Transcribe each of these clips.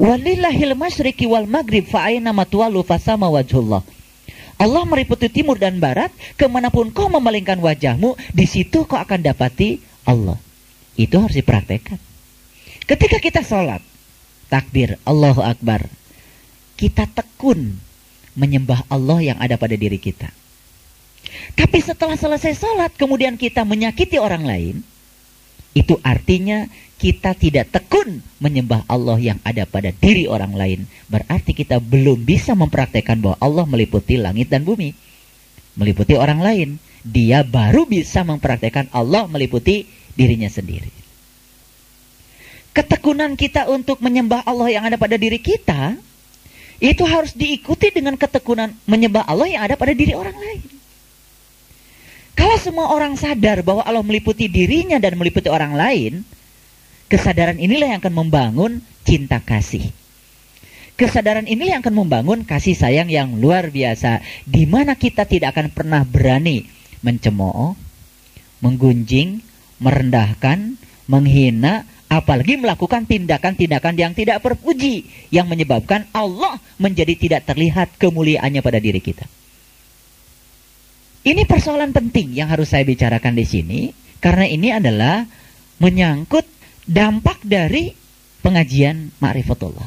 Walillahil masyriqi wal maghrib fa aina matwalu fasama wajhullah. Allah meliputi timur dan barat, kemanapun kau memalingkan wajahmu, di situ kau akan dapati Allah. Itu harus dipraktekkan. Ketika kita sholat, takbir, Allahu Akbar, kita tekun menyembah Allah yang ada pada diri kita. Tapi setelah selesai sholat, kemudian kita menyakiti orang lain, itu artinya kita tidak tekun menyembah Allah yang ada pada diri orang lain. Berarti kita belum bisa mempraktekkan bahwa Allah meliputi langit dan bumi, meliputi orang lain. Dia baru bisa mempraktekkan Allah meliputi dirinya sendiri. Ketekunan kita untuk menyembah Allah yang ada pada diri kita, itu harus diikuti dengan ketekunan menyembah Allah yang ada pada diri orang lain. Kalau semua orang sadar bahwa Allah meliputi dirinya dan meliputi orang lain, kesadaran inilah yang akan membangun cinta kasih. Kesadaran inilah yang akan membangun kasih sayang yang luar biasa, di mana kita tidak akan pernah berani mencemooh, menggunjing, merendahkan, menghina, apalagi melakukan tindakan-tindakan yang tidak terpuji, yang menyebabkan Allah menjadi tidak terlihat kemuliaannya pada diri kita. Ini persoalan penting yang harus saya bicarakan di sini, karena ini adalah menyangkut dampak dari pengajian Ma'rifatullah.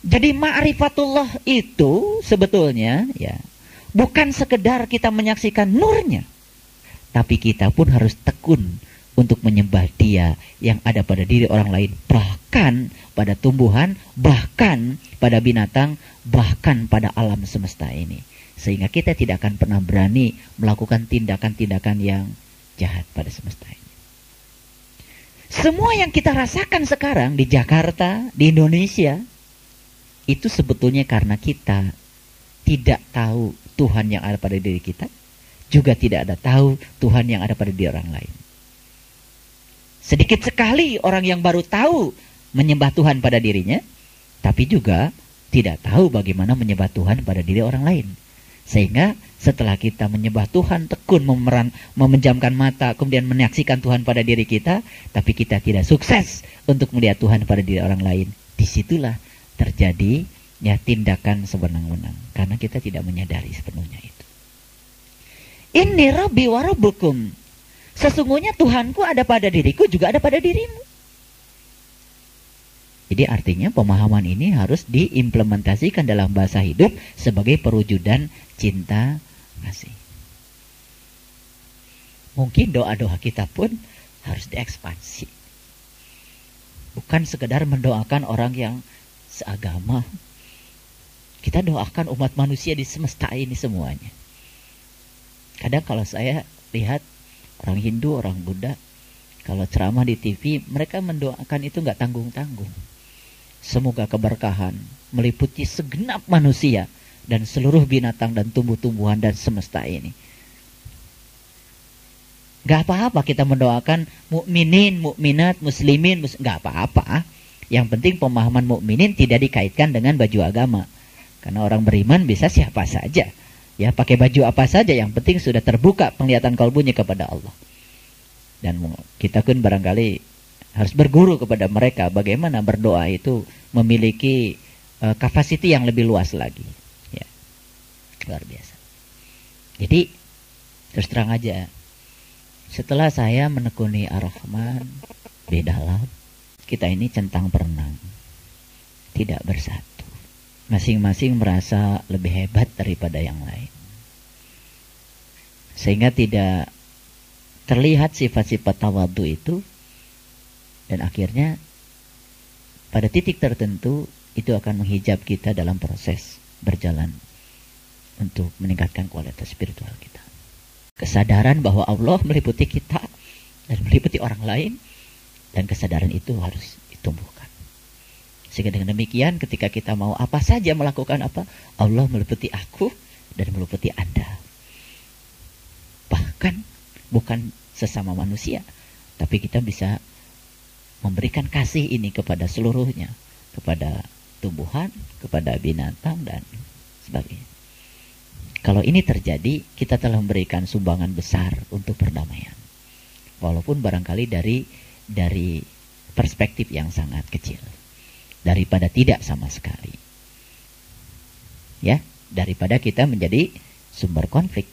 Jadi Ma'rifatullah itu sebetulnya ya bukan sekedar kita menyaksikan nurnya, tapi kita pun harus tekun untuk menyembah Dia yang ada pada diri orang lain, bahkan pada tumbuhan, bahkan pada binatang, bahkan pada alam semesta ini. Sehingga kita tidak akan pernah berani melakukan tindakan-tindakan yang jahat pada semesta ini. Semua yang kita rasakan sekarang di Jakarta, di Indonesia, itu sebetulnya karena kita tidak tahu Tuhan yang ada pada diri kita, juga tidak ada tahu Tuhan yang ada pada diri orang lain. Sedikit sekali orang yang baru tahu menyembah Tuhan pada dirinya, tapi juga tidak tahu bagaimana menyembah Tuhan pada diri orang lain. Sehingga setelah kita menyembah Tuhan, tekun memejamkan mata, kemudian menyaksikan Tuhan pada diri kita, tapi kita tidak sukses untuk melihat Tuhan pada diri orang lain. Disitulah terjadi ya tindakan sewenang-wenang, karena kita tidak menyadari sepenuhnya itu. Inni Rabbi wa Rabbukum. Sesungguhnya Tuhanku ada pada diriku, juga ada pada dirimu. Jadi artinya pemahaman ini harus diimplementasikan dalam bahasa hidup sebagai perwujudan cinta kasih. Mungkin doa-doa kita pun harus diekspansi. Bukan sekedar mendoakan orang yang seagama. Kita doakan umat manusia di semesta ini semuanya. Kadang kalau saya lihat orang Hindu, orang Buddha, kalau ceramah di TV, mereka mendoakan itu nggak tanggung-tanggung. Semoga keberkahan meliputi segenap manusia dan seluruh binatang dan tumbuh-tumbuhan dan semesta ini. Gak apa-apa kita mendoakan mukminin, mukminat, muslimin, gak apa-apa. Yang penting pemahaman mukminin tidak dikaitkan dengan baju agama. Karena orang beriman bisa siapa saja. Ya, pakai baju apa saja, yang penting sudah terbuka penglihatan kalbunya kepada Allah. Dan kita pun barangkali harus berguru kepada mereka bagaimana berdoa itu memiliki kapasiti yang lebih luas lagi. Ya, luar biasa. Jadi terus terang aja, setelah saya menekuni Ar-Rahman di dalam, kita ini centang perenang, tidak bersatu. Masing-masing merasa lebih hebat daripada yang lain, sehingga tidak terlihat sifat-sifat tawadhu itu. Dan akhirnya pada titik tertentu itu akan menghijab kita dalam proses berjalan untuk meningkatkan kualitas spiritual kita. Kesadaran bahwa Allah meliputi kita dan meliputi orang lain, dan kesadaran itu harus ditumbuhkan. Sehingga dengan demikian ketika kita mau apa saja melakukan apa, Allah meliputi aku dan meliputi Anda. Bahkan bukan sesama manusia, tapi kita bisa memberikan kasih ini kepada seluruhnya, kepada tumbuhan, kepada binatang, dan sebagainya. Kalau ini terjadi, kita telah memberikan sumbangan besar untuk perdamaian. Walaupun barangkali dari perspektif yang sangat kecil. daripada tidak sama sekali. Ya, daripada kita menjadi sumber konflik.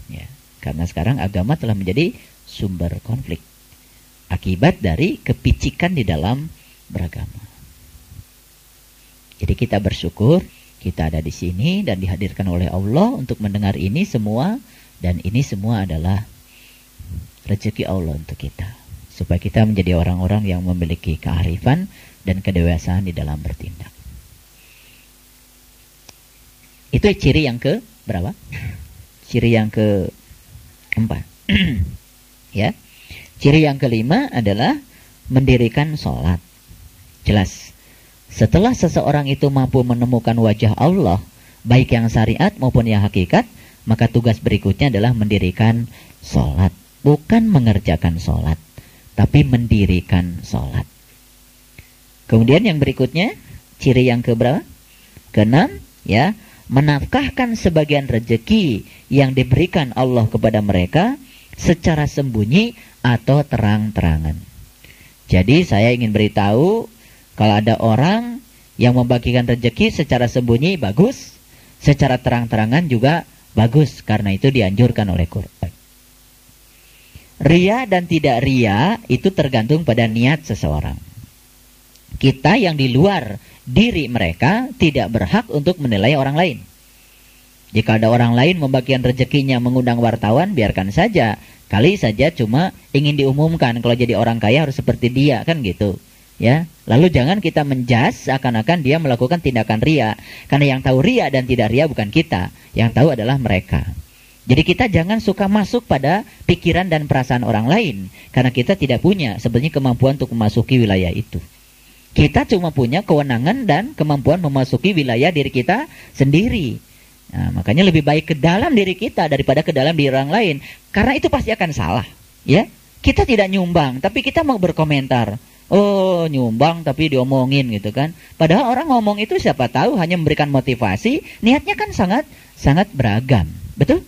Ya, karena sekarang agama telah menjadi sumber konflik akibat dari kepicikan di dalam beragama. Jadi kita bersyukur kita ada di sini dan dihadirkan oleh Allah untuk mendengar ini semua, dan ini semua adalah rezeki Allah untuk kita, supaya kita menjadi orang-orang yang memiliki kearifan dan kedewasaan di dalam bertindak. Itu ciri yang ke berapa? Ciri yang keempat. Ya. Ciri yang kelima adalah mendirikan sholat. Jelas. Setelah seseorang itu mampu menemukan wajah Allah, baik yang syariat maupun yang hakikat, maka tugas berikutnya adalah mendirikan sholat. Bukan mengerjakan sholat, tapi mendirikan sholat. Kemudian yang berikutnya, ciri yang keberapa? Keenam, ya, menafkahkan sebagian rezeki yang diberikan Allah kepada mereka secara sembunyi atau terang-terangan. Jadi saya ingin beritahu, kalau ada orang yang membagikan rezeki secara sembunyi, bagus. Secara terang-terangan juga bagus. Karena itu dianjurkan oleh Quran. Ria dan tidak ria itu tergantung pada niat seseorang. Kita yang di luar diri mereka tidak berhak untuk menilai orang lain. Jika ada orang lain membagikan rezekinya mengundang wartawan, biarkan saja. Kali saja cuma ingin diumumkan kalau jadi orang kaya harus seperti dia, kan gitu. Ya, lalu jangan kita menjas seakan-akan dia melakukan tindakan ria, karena yang tahu ria dan tidak ria bukan kita, yang tahu adalah mereka. Jadi kita jangan suka masuk pada pikiran dan perasaan orang lain, karena kita tidak punya sebenarnya kemampuan untuk memasuki wilayah itu. Kita cuma punya kewenangan dan kemampuan memasuki wilayah diri kita sendiri. Nah, makanya lebih baik ke dalam diri kita daripada ke dalam diri orang lain, karena itu pasti akan salah. Ya, kita tidak nyumbang, tapi kita mau berkomentar. Oh, nyumbang tapi diomongin gitu kan. Padahal orang ngomong itu siapa tahu hanya memberikan motivasi, niatnya kan sangat beragam. Betul?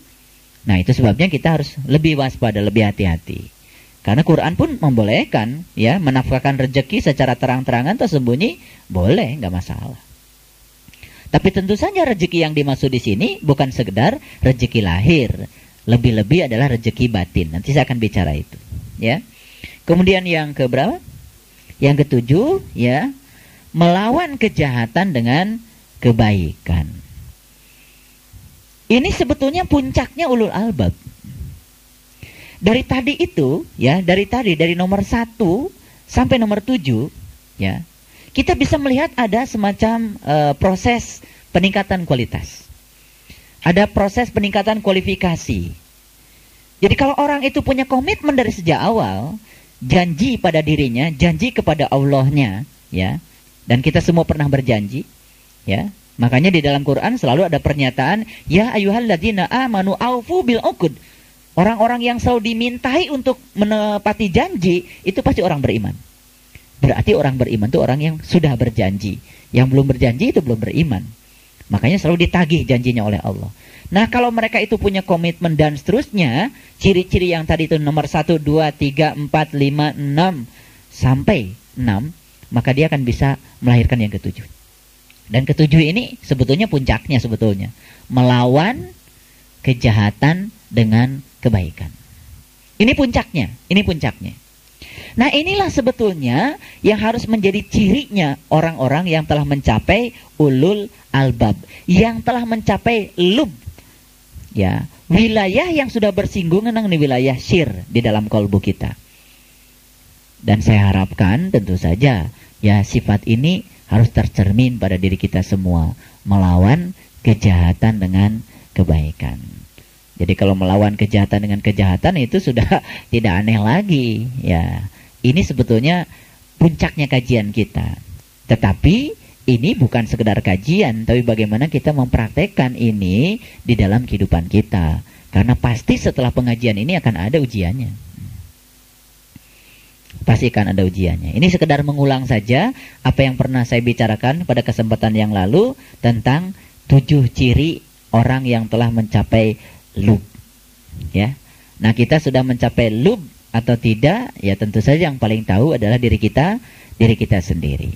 Nah, itu sebabnya kita harus lebih waspada, lebih hati-hati. Karena Quran pun membolehkan ya menafkahkan rezeki secara terang-terangan atau sembunyi, boleh, nggak masalah. Tapi tentu saja rezeki yang dimaksud di sini bukan sekedar rezeki lahir, lebih-lebih adalah rezeki batin. Nanti saya akan bicara itu, ya. Kemudian yang keberapa? Yang ketujuh, ya, melawan kejahatan dengan kebaikan. Ini sebetulnya puncaknya ulul albab. Dari tadi itu, ya, dari nomor 1 sampai nomor 7, ya, kita bisa melihat ada semacam proses peningkatan kualitas. Ada proses peningkatan kualifikasi. Jadi kalau orang itu punya komitmen dari sejak awal, janji pada dirinya, janji kepada Allahnya, ya. Dan kita semua pernah berjanji, ya. Makanya di dalam Quran selalu ada pernyataan, ya ayyuhalladzina amanu aufu bil uqud. Orang-orang yang selalu dimintai untuk menepati janji, itu pasti orang beriman. Berarti orang beriman itu orang yang sudah berjanji. Yang belum berjanji itu belum beriman. Makanya selalu ditagih janjinya oleh Allah. Nah, kalau mereka itu punya komitmen dan seterusnya, ciri-ciri yang tadi itu nomor 1, 2, 3, 4, 5, 6 sampai 6, maka dia akan bisa melahirkan yang ketujuh. Dan ketujuh ini sebetulnya puncaknya sebetulnya. Melawan kejahatan dengan kebaikan. Ini puncaknya, ini puncaknya. Nah, inilah sebetulnya yang harus menjadi cirinya orang-orang yang telah mencapai ulul albab, yang telah mencapai lub. Ya, wilayah yang sudah bersinggungan dengan wilayah syir di dalam kalbu kita. Dan saya harapkan tentu saja ya sifat ini harus tercermin pada diri kita semua, melawan kejahatan dengan kebaikan. Jadi kalau melawan kejahatan dengan kejahatan itu sudah tidak aneh lagi, ya. Ini sebetulnya puncaknya kajian kita. Tetapi ini bukan sekedar kajian, tapi bagaimana kita mempraktekkan ini di dalam kehidupan kita. Karena pasti setelah pengajian ini akan ada ujiannya. Pasti akan ada ujiannya. Ini sekedar mengulang saja apa yang pernah saya bicarakan pada kesempatan yang lalu tentang 7 ciri orang yang telah mencapai lub. Ya. Nah, kita sudah mencapai lub atau tidak, ya tentu saja yang paling tahu adalah diri kita sendiri.